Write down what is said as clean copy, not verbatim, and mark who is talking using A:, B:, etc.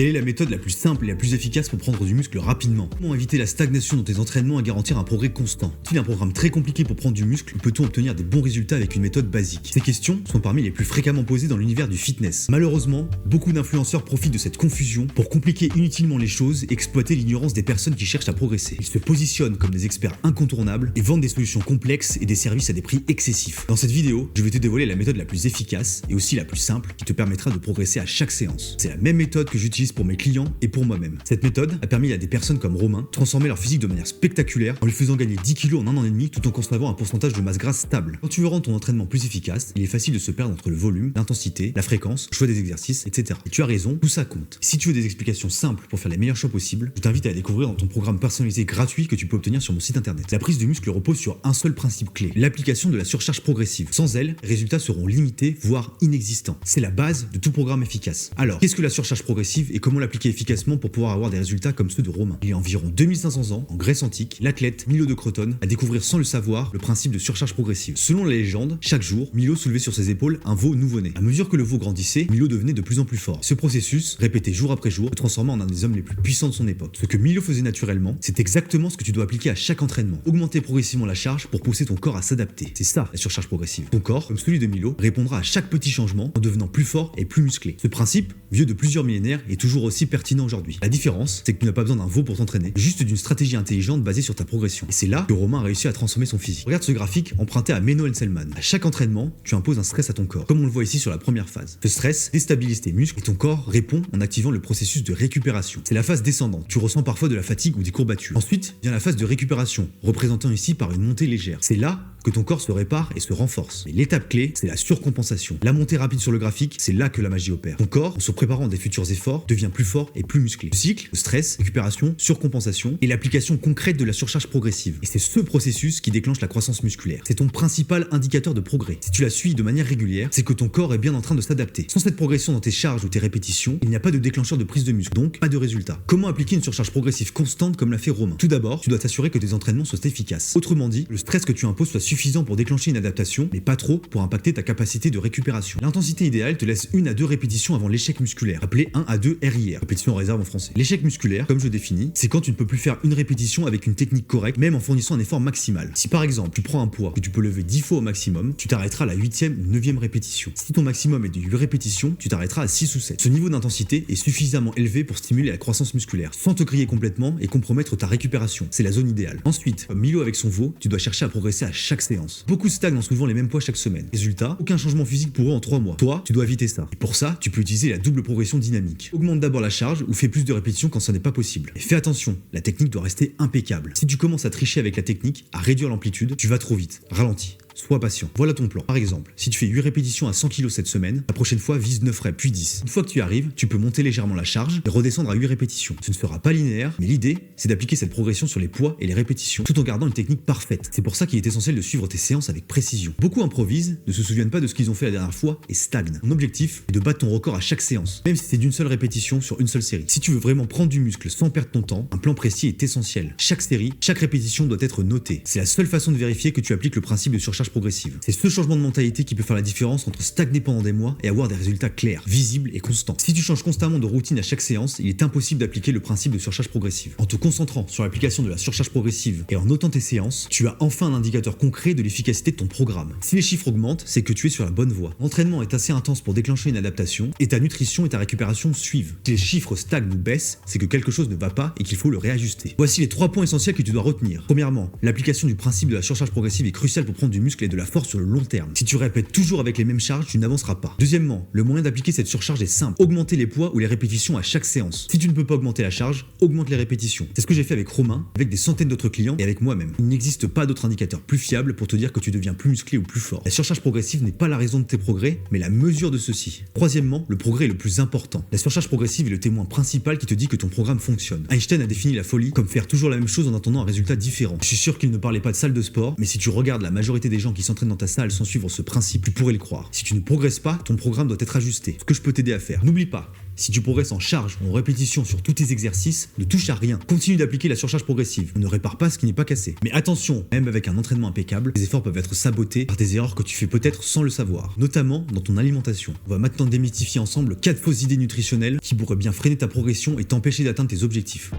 A: Quelle est la méthode la plus simple et la plus efficace pour prendre du muscle rapidement? Comment éviter la stagnation dans tes entraînements et garantir un progrès constant? Est-il un programme très compliqué pour prendre du muscle ou peut-on obtenir des bons résultats avec une méthode basique? Ces questions sont parmi les plus fréquemment posées dans l'univers du fitness. Malheureusement, beaucoup d'influenceurs profitent de cette confusion pour compliquer inutilement les choses et exploiter l'ignorance des personnes qui cherchent à progresser. Ils se positionnent comme des experts incontournables et vendent des solutions complexes et des services à des prix excessifs. Dans cette vidéo, je vais te dévoiler la méthode la plus efficace et aussi la plus simple qui te permettra de progresser à chaque séance. C'est la même méthode que j'utilise pour mes clients et pour moi-même. Cette méthode a permis à des personnes comme Romain de transformer leur physique de manière spectaculaire en lui faisant gagner 10 kg en 1 an et demi tout en conservant un pourcentage de masse grasse stable. Quand tu veux rendre ton entraînement plus efficace, il est facile de se perdre entre le volume, l'intensité, la fréquence, le choix des exercices, etc. Et tu as raison, tout ça compte. Si tu veux des explications simples pour faire les meilleurs choix possibles, je t'invite à découvrir dans ton programme personnalisé gratuit que tu peux obtenir sur mon site internet. La prise de muscle repose sur un seul principe clé, l'application de la surcharge progressive. Sans elle, les résultats seront limités, voire inexistants. C'est la base de tout programme efficace. Alors, qu'est-ce que la surcharge progressive et comment l'appliquer efficacement pour pouvoir avoir des résultats comme ceux de Romain? Il y a environ 2500 ans, en Grèce antique, l'athlète Milo de Crotone a découvert sans le savoir le principe de surcharge progressive. Selon la légende, chaque jour, Milo soulevait sur ses épaules un veau nouveau-né. À mesure que le veau grandissait, Milo devenait de plus en plus fort. Ce processus, répété jour après jour, le transformait en un des hommes les plus puissants de son époque. Ce que Milo faisait naturellement, c'est exactement ce que tu dois appliquer à chaque entraînement. Augmenter progressivement la charge pour pousser ton corps à s'adapter. C'est ça, la surcharge progressive. Ton corps, comme celui de Milo, répondra à chaque petit changement en devenant plus fort et plus musclé. Ce principe, vieux de plusieurs millénaires, est toujours aussi pertinent aujourd'hui. La différence, c'est que tu n'as pas besoin d'un veau pour t'entraîner, juste d'une stratégie intelligente basée sur ta progression. Et c'est là que Romain a réussi à transformer son physique. Regarde ce graphique emprunté à Menno Henselman. À chaque entraînement, tu imposes un stress à ton corps, comme on le voit ici sur la première phase. Ce stress déstabilise tes muscles et ton corps répond en activant le processus de récupération. C'est la phase descendante. Tu ressens parfois de la fatigue ou des courbatures. Ensuite vient la phase de récupération, représentant ici par une montée légère. C'est là que ton corps se répare et se renforce. Et l'étape clé, c'est la surcompensation. La montée rapide sur le graphique, c'est là que la magie opère. Ton corps, en se préparant à des futurs efforts, devient plus fort et plus musclé. Le cycle, le stress, récupération, surcompensation et l'application concrète de la surcharge progressive. Et c'est ce processus qui déclenche la croissance musculaire. C'est ton principal indicateur de progrès. Si tu la suis de manière régulière, c'est que ton corps est bien en train de s'adapter. Sans cette progression dans tes charges ou tes répétitions, il n'y a pas de déclencheur de prise de muscle, donc pas de résultat. Comment appliquer une surcharge progressive constante comme l'a fait Romain? Tout d'abord, tu dois t'assurer que tes entraînements soient efficaces. Autrement dit, le stress que tu imposes soit suffisant pour déclencher une adaptation, mais pas trop pour impacter ta capacité de récupération. L'intensité idéale te laisse 1 à 2 répétitions avant l'échec musculaire, appelé 1 à 2 RIR, répétition en réserve en français. L'échec musculaire, comme je définis, c'est quand tu ne peux plus faire une répétition avec une technique correcte, même en fournissant un effort maximal. Si par exemple, tu prends un poids que tu peux lever 10 fois au maximum, tu t'arrêteras à la 8e ou 9e répétition. Si ton maximum est de 8 répétitions, tu t'arrêteras à 6 ou 7. Ce niveau d'intensité est suffisamment élevé pour stimuler la croissance musculaire, sans te griller complètement et compromettre ta récupération. C'est la zone idéale. Ensuite, comme Milo avec son veau, tu dois chercher à progresser à chaque séance. Beaucoup stagnent en soulevant les mêmes poids chaque semaine. Résultat, aucun changement physique pour eux en 3 mois. Toi, tu dois éviter ça. Et pour ça, tu peux utiliser la double progression dynamique. Augmente d'abord la charge ou fais plus de répétitions quand ça n'est pas possible. Et fais attention, la technique doit rester impeccable. Si tu commences à tricher avec la technique, à réduire l'amplitude, tu vas trop vite. Ralentis. Sois patient. Voilà ton plan. Par exemple, si tu fais 8 répétitions à 100 kg cette semaine, la prochaine fois vise 9 reps, puis 10. Une fois que tu y arrives, tu peux monter légèrement la charge et redescendre à 8 répétitions. Ce ne sera pas linéaire, mais l'idée, c'est d'appliquer cette progression sur les poids et les répétitions, tout en gardant une technique parfaite. C'est pour ça qu'il est essentiel de suivre tes séances avec précision. Beaucoup improvisent, ne se souviennent pas de ce qu'ils ont fait la dernière fois et stagnent. Mon objectif est de battre ton record à chaque séance, même si c'est d'une seule répétition sur une seule série. Si tu veux vraiment prendre du muscle sans perdre ton temps, un plan précis est essentiel. Chaque série, chaque répétition doit être notée. C'est la seule façon de vérifier que tu appliques le principe de surcharge progressive. C'est ce changement de mentalité qui peut faire la différence entre stagner pendant des mois et avoir des résultats clairs, visibles et constants. Si tu changes constamment de routine à chaque séance, il est impossible d'appliquer le principe de surcharge progressive. En te concentrant sur l'application de la surcharge progressive et en notant tes séances, tu as enfin un indicateur concret de l'efficacité de ton programme. Si les chiffres augmentent, c'est que tu es sur la bonne voie. L'entraînement est assez intense pour déclencher une adaptation et ta nutrition et ta récupération suivent. Si les chiffres stagnent ou baissent, c'est que quelque chose ne va pas et qu'il faut le réajuster. Voici les 3 points essentiels que tu dois retenir. Premièrement, l'application du principe de la surcharge progressive est cruciale pour prendre du muscle et de la force sur le long terme. Si tu répètes toujours avec les mêmes charges, tu n'avanceras pas. Deuxièmement, le moyen d'appliquer cette surcharge est simple. Augmenter les poids ou les répétitions à chaque séance. Si tu ne peux pas augmenter la charge, augmente les répétitions. C'est ce que j'ai fait avec Romain, avec des centaines d'autres clients et avec moi-même. Il n'existe pas d'autre indicateur plus fiable pour te dire que tu deviens plus musclé ou plus fort. La surcharge progressive n'est pas la raison de tes progrès, mais la mesure de ceux-ci. Troisièmement, le progrès est le plus important. La surcharge progressive est le témoin principal qui te dit que ton programme fonctionne. Einstein a défini la folie comme faire toujours la même chose en attendant un résultat différent. Je suis sûr qu'il ne parlait pas de salle de sport, mais si tu regardes la majorité des des gens qui s'entraînent dans ta salle sans suivre ce principe, tu pourrais le croire. Si tu ne progresses pas, ton programme doit être ajusté. Ce que je peux t'aider à faire. N'oublie pas, si tu progresses en charge ou en répétition sur tous tes exercices, ne touche à rien. Continue d'appliquer la surcharge progressive. On ne répare pas ce qui n'est pas cassé. Mais attention, même avec un entraînement impeccable, les efforts peuvent être sabotés par des erreurs que tu fais peut-être sans le savoir, notamment dans ton alimentation. On va maintenant démystifier ensemble 4 fausses idées nutritionnelles qui pourraient bien freiner ta progression et t'empêcher d'atteindre tes objectifs.